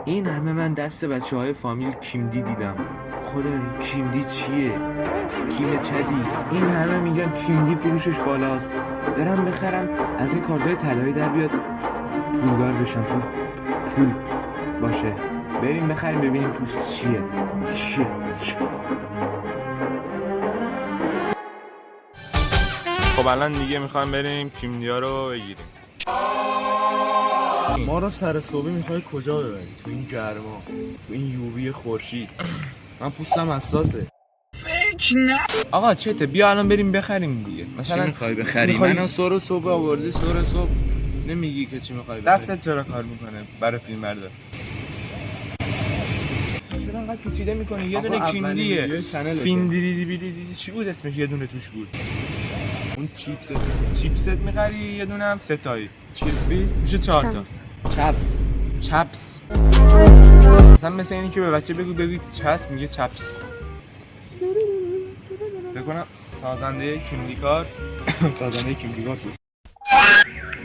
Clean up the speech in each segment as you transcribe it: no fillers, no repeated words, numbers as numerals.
این همه من دست بچه‌های فامیل کیمدی دیدم. خدا این کیمدی چیه؟ کیم چدی؟ این همه میگن کیمدی فروشش بالاست. برم بخرم از این کارتای طلایی در بیاد پولدار بشم، پول باشه. بریم بخریم ببینیم توش چیه. خب الان دیگه میخوایم بریم کیمدیا رو بگیریم. ما رو سر صبحی میخوای کجا ببری؟ تو این گرما، تو این یووی خورشید. من پوستم حساسه. آقا چته بیا الان بریم بخریم دیگه. مثلا چی میخوای بخری؟ منو سر صبح آوردی، سر صبح نمیگی که چی میخوای بخری. دستت چرا کار میکنه برای فیلم بردار؟ چرا انقدر پیچیده میکنی؟ یه دونه کیمدیه. فیندیدی بیدیدی چی بود اسمش؟ یه دونه توش بود. اون چیپست میخری، یه دونه هم ستایی. چیپس میشه 4 تا. چپس. مثلا مثل اینی که به بچه بگو چسب، میگه چپس. بکنم سازنده کیمدیکار بود.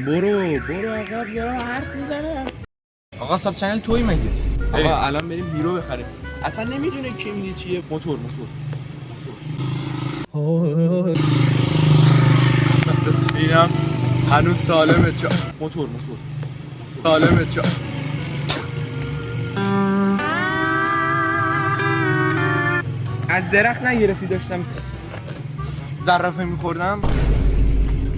برو عقب، یا حرف میزنه. آقا ساب چنل توی مگه؟ آقا الان بریم هیرو بخریم. اصلا نمیدونه کیمدی چیه. موتور مثل اینم هنوز سالمه. موتور سالمه. از درخت نگرفتی داشتم زرافه میخوردم.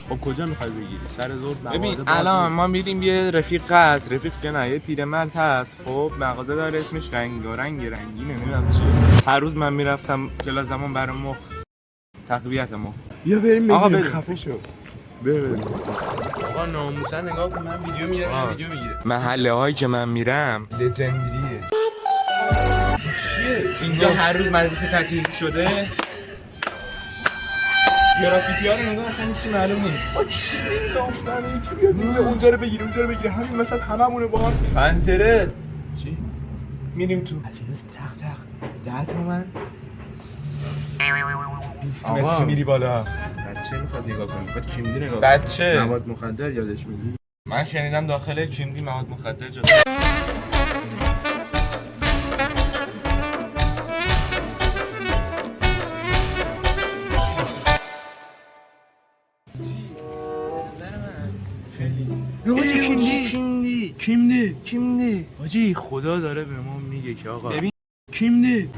خب کجا میخوای بگیری؟ سر ظهر ببین الان ما میریم یه رفیق هست، رفیق که نه، یه پیرمرد هست. خب مغازه داره اسمش رنگینه، نمیدونم چیه. هر روز من میرفتم کلاس زمان برای مخ، تقویت مخ. بیا بریم آقا بگیریم. خفه شو. بریم. آقا ناموسن نگاه کن، من ویدیو میگیرم، ویدیو میگیره. محله هایی که من میرم لژندریه. چیه؟ اینجا هر روز مدرسه تعطیل شده. گرافیتی ها رو نگاه، اصلا هیچی معلوم نیست. چی داستانه؟ یکی بیاد اینجا اونجا رو بگیره همین مثلا هممونه با هم. پنجره چی؟ میریم تو. تق 10 تومن 20 آقا. متر میری بالا. بچه میخواد نگاه کنه، میخواد کیمدی نگاه کنه. بچه مواد مخدر یادش میدی؟ من شنیدم داخل کیمدی مواد مخدر جاده. خیلی کیمدی حاجی، خدا داره به ما میگه که آقا ببین کیمدی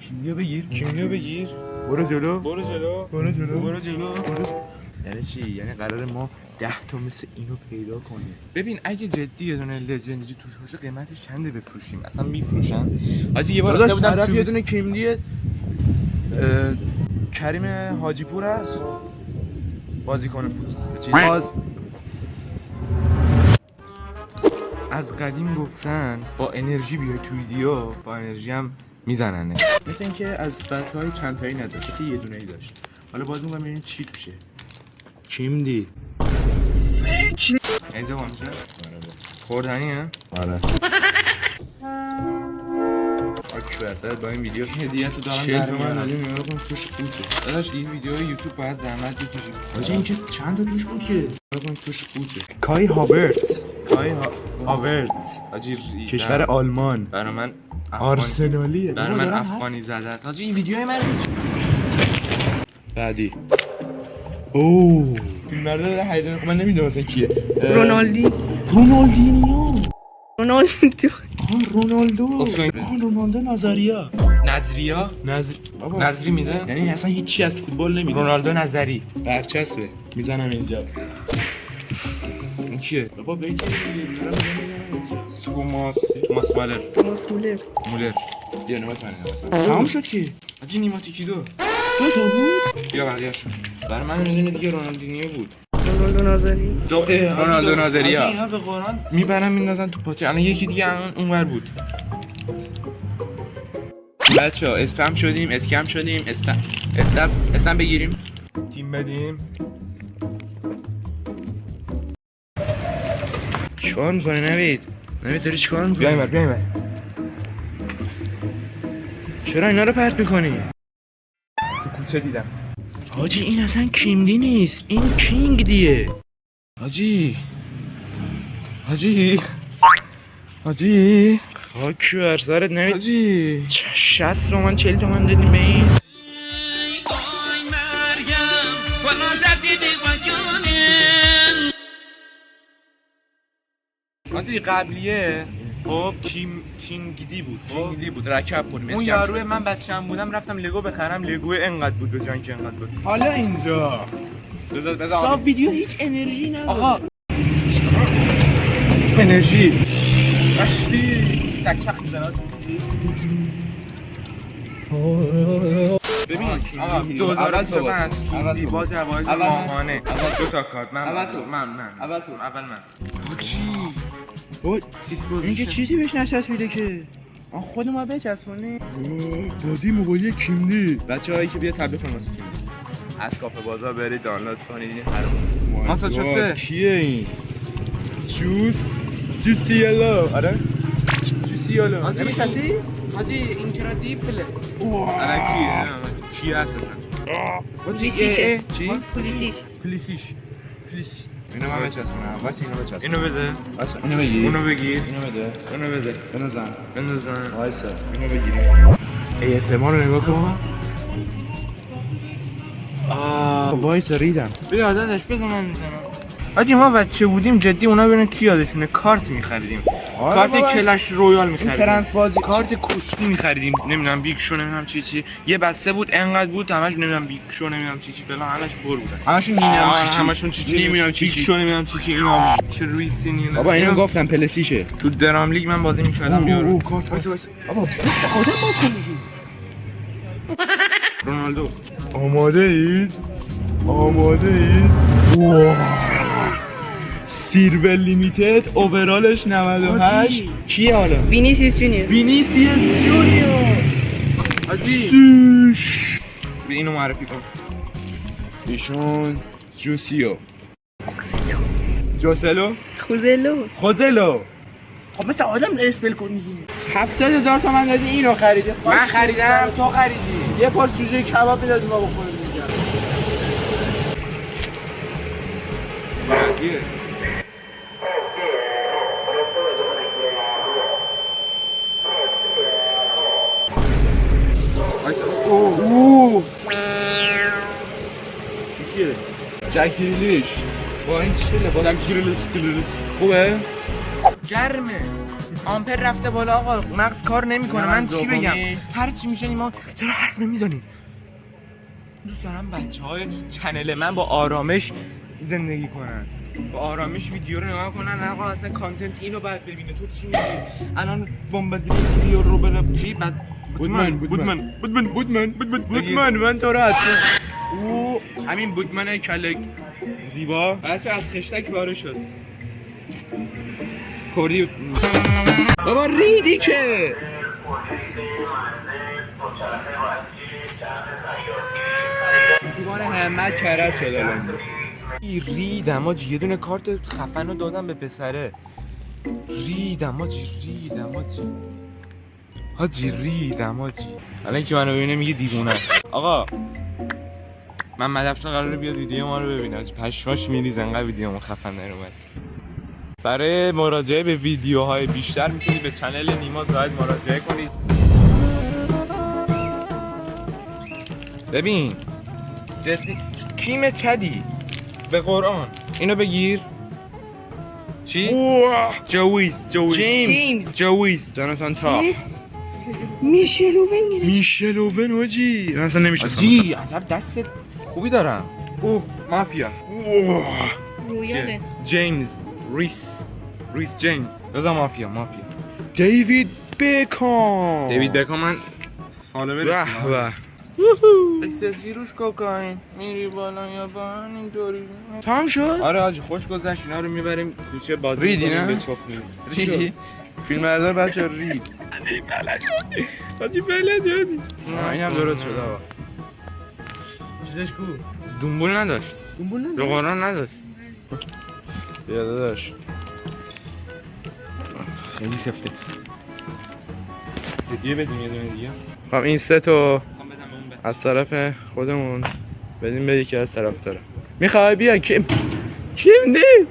کیمدیو بگیر. برو جلو. یعنی چی؟ یعنی قراره ما 10 تا مثل اینو پیدا کنیم. ببین اگه جدی یه دونه لژندری توش باشه قیمتش چنده بفروشیم؟ اصلا میفروشن؟ حاجی یه بار داداش بودم طرف تو یه دونه کیمدی کریم حاجی پور است، بازیکن فوتبال. از قدیم گفتن با انرژی بیای تو ویدیو، با انرژی هم میزننه. مثل اینکه از بچه‌های چند تایی نداشت که یه دونه‌ای داشت. حالا باز میگم ببینیم چی توشه. کیمدی اینجا اونجا خوردنیه؟ آره. آکی اصلا با این ویدیو هدیه تو دارم 40 تومن دادیم، نگاه کن توش قوچه. داداش این ویدیو یوتیوب باید زحمت بکشی. حاجی این که چند تا توش بود که نگاه کن توش قوچه. کای هاورتز حاجی کشور آلمان. برای من آرسنالیه. برای من افغانی زده است. حاجی این ویدیوی من بعدی اوه این مرد داره هیجان. خب من نمیدونم مثلا کیه. رونالدینیو رونالدو نازاریا نظریا نظری میده. یعنی اصلا هیچی از فوتبال نمیدونه. رونالدو نظری برچسبه میزنم اینجا. این کیه؟ بابا بگیر توماس مولر. مولر بیا نمات من تمام شد که حاجی نیماتیکی دو تا بود. بیا بقیه‌شون. برای من میدونه دیگه رونالدینیو بود. رونالدو نازاریا. اینا به قرآن میبرن میندازن تو پاچه. الان یکی دیگه اونور بود. بچه‌ها اسپم شدیم، اسکم شدیم، استم بگیریم، تیم بدیم. چیکار میکنه نوید داری چیکار میکنی؟ بیایم چرا اینا رو پرت میکنی؟ تو کوچه دیدم. حاجی این اصلا کیمدی نیست، این کینگ دیه. حاجی حاجی خاک بر سرت نمید حاجی 60 تومن 40 تومن دادیم به این حاجی قبلیه خب کینگیدی بود چینگلی بود رکب بود اون یاروی من بچه‌ام بودم رفتم لگو بخرم لگو انقدر بود به جان که انقدر بود حالا اینجا بذار صاف ویدیو هیچ انرژی نداره آقا انرژی رشتی تک شخ میزنه ببین آقا 2025 کیندی با جوایز اول من. ماهانه اول 2 تا کارت من اول تو. من اول تو. اول من چی؟ سیس اینکه چیزی بهش نچسبیده که آن خود ما بچسبونی بازی موبایلی کیندی بچه‌هایی که بیا تبلیغ کنن واسه کیندی از کافه بازار برید دانلود کنید این حرام ماسا چوسه کیه این؟ جوسی یلو آره جوسی یلو حاجی. نمی‌شناسی حاجی اینکردیبل آره کی اساسا پلیسیشه. چی پلیسیش پلیسیش اینو من بچسبونم واسه اینو بچسبونم اینو بده اینو بگیر اونو بگیر اینو بده اونو بده بنزن بندازن وایسا اینو بگیر ASMR رو نگاه کن وایسا ریدم بیا داداش بزن من میزنم حاجی ما بچه بودیم جدی اونا ببینن کی یادشونه کارت می‌خریدیم کارت بابا. کلش رویال این می‌خریدیم ترنس بازی کارت کشتی می‌خریدیم نمیدونم بیگ شو نمیدونم چی یه بسته بود انقدر بود همش نمیدونم بیگ شو نمیدونم چی فلان همش پر بودن همشون نمیدونم همشون چی نمیدونم بیگ شو نمیدونم چی اینا چه ریسینی بابا اینو گفتم پلسیشه تو درام لیگ من بازی می‌کردم یارو کارت وایس بابا استفاده باز کن میگی رونالدو آماده اید سیلور لیمیتد اوورالش 98 کیه حالا وینیسیوس جونیور وینیسیوس جونیور حاجی به اینو معرفی کن ایشون جوسیو جوسلو خوزلو خب مثل آدم اسپل کن میگی 70,000 تومن دادی اینو خریدی من خریدم تو خریدی یه پار سوژه کباب میدادی ما بخوریم اینجا کیه جک گریلیش با این چیله با گریلیش خوبه گرمه آمپر رفته بالا آقا مغز کار نمیکنه من چی بگم هر چی میشه ما چرا حرف نمیزنیم دوست دارم بچهای چنل من با آرامش زندگی کنن با آرامش ویدیو رو نگاه کنن آقا اصلا کانتنت اینو بعد ببینه تو چی میگی الان بمبادی ویدیو رو برم چی بعد بودمن من تو رو او همین بودمن کله زیبا بچه از خشتک باره شد کردی بابا ریدی که دیوان همت کرد شد الان ریدم آجی یه دونه کارت خفن رو دادم به پسره ریدم آجی الان که منو ببینه میگه دیوونه است آقا محمد افشار قراره بیاد ویدیو ما رو ببینه آجی پشماش میریز انقدر ویدیو ما خفن نیومد برای مراجعه به ویدیوهای بیشتر میتونید به چنل نیما زاهد مراجعه کنید ببین جدی کیم چدی به قرآن اینو بگیر چی؟ جویس جیمز. جاناتان تا میشل اوون حاجی من اصلا نمیشه آجی عجب دست خوبی دارم مافیا رویاله جیمز ریس جیمز بذار مافیا دیوید بکام من فالوور به به اکسسی روش کوکائین میری بالا یا بان اینطوری تمام شد آره آجی خوش گذشت اینا رو میبریم کوچه بازی ریدی می‌کنیم نه؟ به چخمیم ریدی فیلم بردار بچه رید آجی فعلا جدی اینم درست شد آقا چیزش کو دنبول نداشت به قرآن نداشت بیا داداش خیلی سفته دیگه بدیم یه دونه دیگه خب این سه تو از طرف خودمون بدیم به یکی از طرف میخوای بیا کیم دی